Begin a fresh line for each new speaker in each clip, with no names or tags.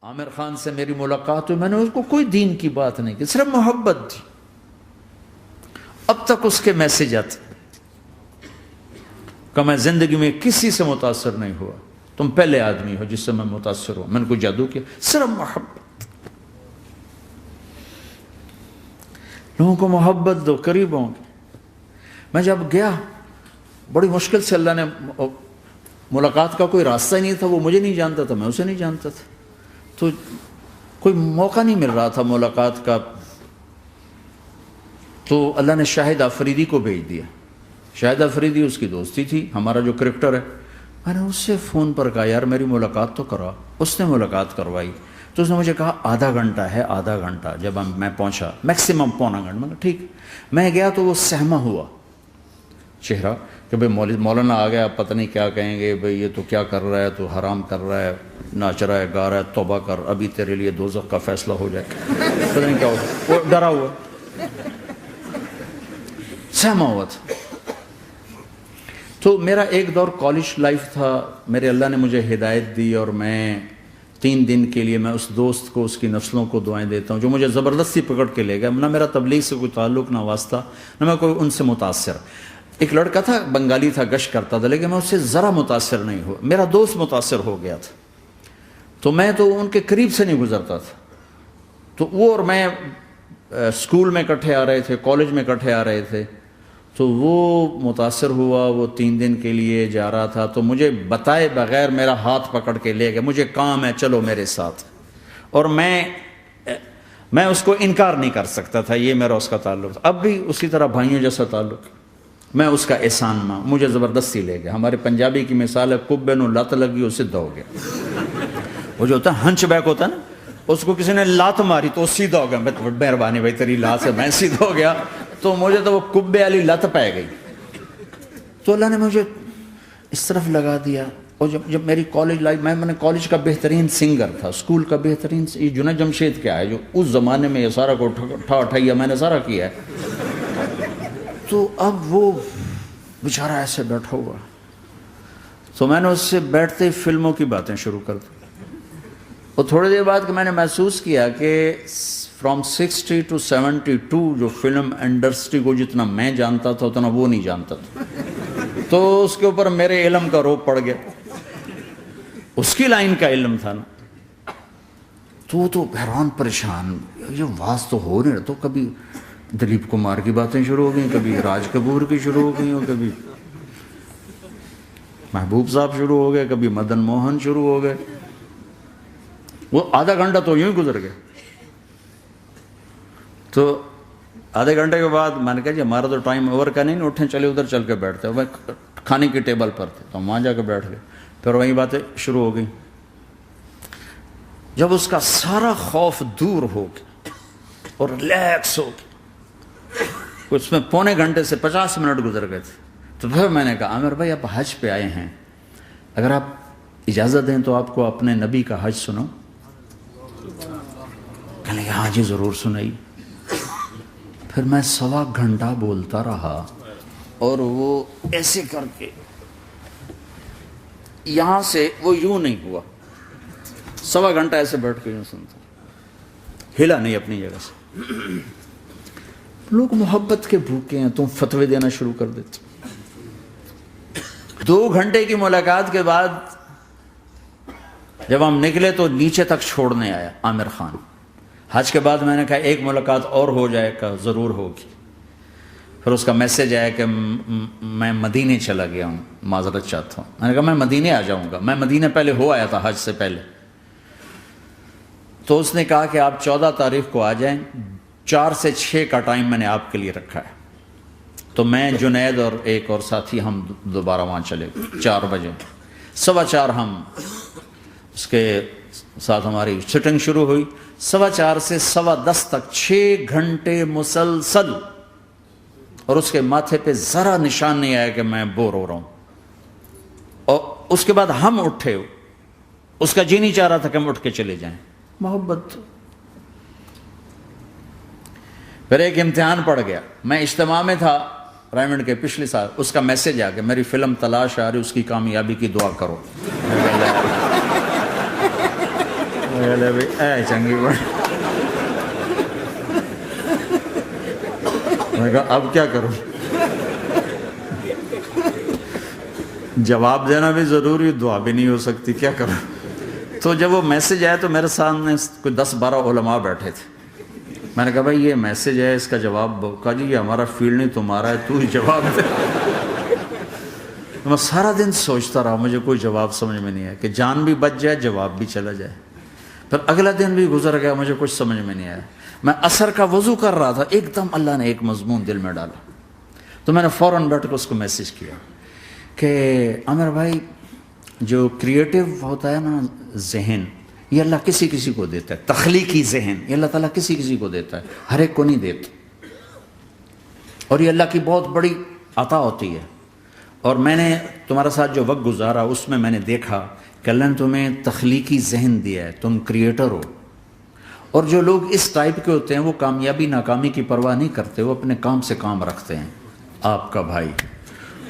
عامر خان سے میری ملاقات ہوئی، میں نے اس کو کوئی دین کی بات نہیں کی، صرف محبت تھی۔ اب تک اس کے میسج آتے کہ میں زندگی میں کسی سے متاثر نہیں ہوا، تم پہلے آدمی ہو جس سے میں متاثر ہوں، میں نے کوئی جادو کیا، صرف محبت۔ لوگوں کو محبت دو، قریب ہوں گے۔ میں جب گیا بڑی مشکل سے اللہ نے، ملاقات کا کوئی راستہ ہی نہیں تھا، وہ مجھے نہیں جانتا تھا، میں اسے نہیں جانتا تھا، تو کوئی موقع نہیں مل رہا تھا ملاقات کا، تو اللہ نے شاہد آفریدی کو بھیج دیا۔ شاہد آفریدی اس کی دوستی تھی، ہمارا جو کرکٹر ہے، میں نے اس سے فون پر کہا یار میری ملاقات تو کرا، اس نے ملاقات کروائی، تو اس نے مجھے کہا آدھا گھنٹہ ہے، آدھا گھنٹہ۔ جب میں پہنچا میکسیمم پونا گھنٹہ، میں نے کہا ٹھیک۔ میں گیا تو وہ سہما ہوا چہرہ کہ بھئی مولانا آ گیا، پتہ نہیں کیا کہیں گے، بھئی یہ تو کیا کر رہا ہے، تو حرام کر رہا ہے، ناچ رہا ہے، گا رہا ہے، توبہ کر، ابھی تیرے لیے دوزخ کا فیصلہ ہو جائے، پتہ نہیں کیا ہوگا، وہ ڈرا ہوا سہما ہوا تھا۔ تو میرا ایک دور کالج لائف تھا، میرے اللہ نے مجھے ہدایت دی، اور میں 3 دن کے لیے میں اس دوست کو، اس کی نسلوں کو دعائیں دیتا ہوں جو مجھے زبردستی پکڑ کے لے گیا، نہ میرا تبلیغ سے کوئی تعلق، نہ واسطہ، نہ میں کوئی ان سے متاثر۔ ایک لڑکا تھا، بنگالی تھا، گشت کرتا تھا، لیکن میں اس سے ذرا متاثر نہیں ہوا، میرا دوست متاثر ہو گیا تھا، تو میں تو ان کے قریب سے نہیں گزرتا تھا۔ تو وہ اور میں اسکول میں اکٹھے آ رہے تھے، کالج میں اکٹھے آ رہے تھے، تو وہ متاثر ہوا، وہ 3 دن کے لیے جا رہا تھا، تو مجھے بتائے بغیر میرا ہاتھ پکڑ کے لے گیا، مجھے کام ہے چلو میرے ساتھ، اور میں اس کو انکار نہیں کر سکتا تھا، یہ میرا اس کا تعلق تھا، اب بھی اسی طرح بھائیوں جیسا تعلق، میں اس کا احسان ماں، مجھے زبردستی لے گیا۔ ہمارے پنجابی کی مثال ہے، کبے نو لت لگی اسے دو گیا، وہ جو ہوتا ہے ہنچ بیک ہوتا ہے نا، اس کو کسی نے لات ماری تو سیدھا ہو گیا، مہربانی بھائی تیری لات سے میں سیدھا ہو گیا، تو مجھے تو وہ کبے والی لت پہ گئی، تو اللہ نے مجھے اس طرف لگا دیا۔ اور جب میری کالج لائف، میں نے کالج کا بہترین سنگر تھا، اسکول کا بہترین، یہ جنید جمشید کیا ہے جو اس زمانے میں یہ سارا کو اٹھایا میں نے سارا کیا ہے، تو اب وہ بیچارہ ایسے بیٹھا ہوا، تو میں نے اس سے بیٹھتے ہی فلموں کی باتیں شروع کر دی، اور تھوڑی دیر بعد میں نے محسوس کیا کہ فرام 60 to 72 جو فلم انڈسٹری کو جتنا میں جانتا تھا اتنا وہ نہیں جانتا تھا، تو اس کے اوپر میرے علم کا روب پڑ گیا، اس کی لائن کا علم تھا نا، تو حیران پریشان، یہ واز تو ہو نہیں رہا، تو کبھی دلیپ کمار کی باتیں شروع ہو گئیں، کبھی راج کپور کی شروع ہو گئیں، اور کبھی محبوب صاحب شروع ہو گئے، کبھی مدن موہن شروع ہو گئے، وہ آدھا گھنٹہ تو یوں ہی گزر گیا۔ تو آدھے گھنٹے کے بعد میں نے کہا جی ہمارا تو ٹائم اوور کا نہیں، اٹھیں چلے ادھر چل کے بیٹھتے، وہ کھانے کی ٹیبل پر تھے تو وہاں جا کے بیٹھ گئے، پھر وہیں باتیں شروع ہو گئیں۔ جب اس کا سارا خوف دور ہو گیا اور ریلیکس ہو گیا، اس میں پونے گھنٹے سے 50 منٹ گزر گئے تھے، تو پھر میں نے کہا عامر بھائی آپ حج پہ آئے ہیں، اگر آپ اجازت دیں تو آپ کو اپنے نبی کا حج سنو؟ کہنے لگے ہاں جی ضرور سنائی۔ پھر میں 1.25 گھنٹہ بولتا رہا، اور وہ ایسے کر کے یہاں سے وہ یوں نہیں ہوا، 1.25 گھنٹہ ایسے بیٹھ کے یوں سنتا، ہلا نہیں اپنی جگہ سے۔ لوگ محبت کے بھوکے ہیں، تم فتوے دینا شروع کر دیتے۔ 2 گھنٹے کی ملاقات کے بعد جب ہم نکلے تو نیچے تک چھوڑنے آیا عامر خان۔ حج کے بعد میں نے کہا ایک ملاقات اور ہو جائے گا، ضرور ہوگی۔ پھر اس کا میسج آیا کہ میں مدینے چلا گیا ہوں، معذرت چاہتا ہوں۔ میں نے کہا میں مدینے آ جاؤں گا، میں مدینے پہلے ہو آیا تھا حج سے پہلے۔ تو اس نے کہا کہ آپ 14 تاریخ کو آ جائیں، 4 سے 6 کا ٹائم میں نے آپ کے لیے رکھا ہے۔ تو میں، جنید اور ایک اور ساتھی، ہم دوبارہ وہاں چلے گئے 4 بجے، 4:15 ہم اس کے ساتھ ہماری سٹنگ شروع ہوئی، 4:15 سے 10:15 تک 6 گھنٹے مسلسل، اور اس کے ماتھے پہ ذرا نشان نہیں آیا کہ میں بور ہو رہا ہوں۔ اور اس کے بعد ہم اٹھے، اس کا جی نہیں چاہ رہا تھا کہ ہم اٹھ کے چلے جائیں، محبت۔ پھر ایک امتحان پڑ گیا، میں اجتماع میں تھا رائمنڈ کے پچھلے سال، اس کا میسج آ گیا میری فلم تلاش آ رہی، اس کی کامیابی کی دعا کرو۔ لے بھائی اے چنگی بڑی. میں نے کہا اب کیا کروں؟ جواب دینا بھی ضروری، دعا بھی نہیں ہو سکتی، کیا کروں؟ تو جب وہ میسج آیا تو میرے سامنے کوئی 10-12 علماء بیٹھے تھے. میں نے کہا بھائی یہ میسج ہے، اس کا جواب. کہا جی یہ ہمارا فیلڈ نہیں تمہارا ہے، تو ہی جواب دے. میں سارا دن سوچتا رہا، مجھے کوئی جواب سمجھ میں نہیں آیا کہ جان بھی بچ جائے، جواب بھی چلا جائے. پھر اگلا دن بھی گزر گیا، مجھے کچھ سمجھ میں نہیں آیا. میں عصر کا وضو کر رہا تھا، ایک دم اللہ نے ایک مضمون دل میں ڈالا. تو میں نے فوراً بیٹھ کے اس کو میسج کیا کہ عامر بھائی جو کریٹو ہوتا ہے نا ذہن، یہ اللہ کسی کسی کو دیتا ہے. تخلیقی ذہن یہ اللہ تعالیٰ کسی کسی کو دیتا ہے، ہر ایک کو نہیں دیتا. اور یہ اللہ کی بہت بڑی عطا ہوتی ہے. اور میں نے تمہارے ساتھ جو وقت گزارا اس میں نے دیکھا کہ اللہ نے تمہیں تخلیقی ذہن دیا ہے، تم کریٹر ہو. اور جو لوگ اس ٹائپ کے ہوتے ہیں وہ کامیابی ناکامی کی پرواہ نہیں کرتے، وہ اپنے کام سے کام رکھتے ہیں. آپ کا بھائی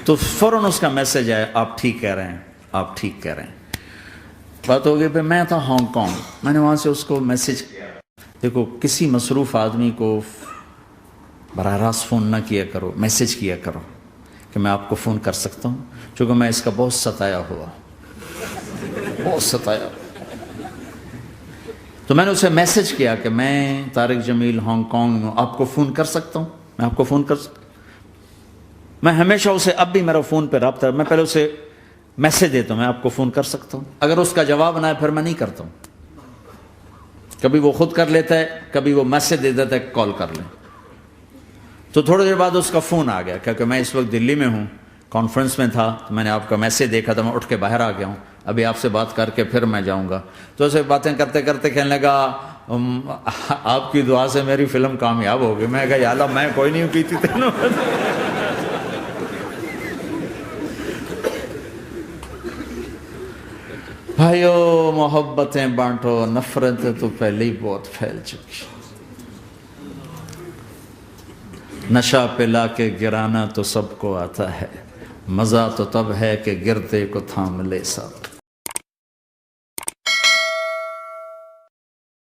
تو فوراً اس کا میسج آیا، آپ ٹھیک کہہ رہے ہیں، آپ ٹھیک کہہ رہے ہیں. بات ہو گئی. پہ میں تھا ہانگ کانگ، میں نے وہاں سے اس کو میسج کیا. دیکھو کسی مصروف آدمی کو براہ راست فون نہ کیا کرو، میسج کیا کرو کہ میں آپ کو فون کر سکتا ہوں، چونکہ میں اس کا بہت ستایا ہوا، بہت ستایا. تو میں نے اسے میسج کیا کہ میں طارق جمیل ہانگ کانگ میں آپ کو فون کر سکتا ہوں، میں آپ کو فون کر سکتا ہوں. میں ہمیشہ اسے، اب بھی میرا فون پہ رابطہ ہے، میں پہلے اسے میسج دیتا ہوں میں آپ کو فون کر سکتا ہوں. اگر اس کا جواب نہ ہے پھر میں نہیں کرتا ہوں. کبھی وہ خود کر لیتا ہے، کبھی وہ میسج دے دیتا ہے کال کر لیں. تو تھوڑی دیر بعد اس کا فون آ گیا کیونکہ میں اس وقت دلی میں ہوں، کانفرنس میں تھا. تو میں نے آپ کا میسج دیکھا تھا، میں اٹھ کے باہر آ گیا ہوں، ابھی آپ سے بات کر کے پھر میں جاؤں گا. تو اسے باتیں کرتے کرتے کہنے لگا آپ کی دعا سے میری فلم کامیاب ہو گئی. میں کہا یا اللہ میں کوئی نہیں پیتی تینوں. بھائیو محبتیں بانٹو، نفرتیں تو پہلے ہی بہت پھیل چکی. نشہ پلا کے گرانا تو سب کو آتا ہے، مزہ تو تب ہے کہ گرتے کو تھام لے سب.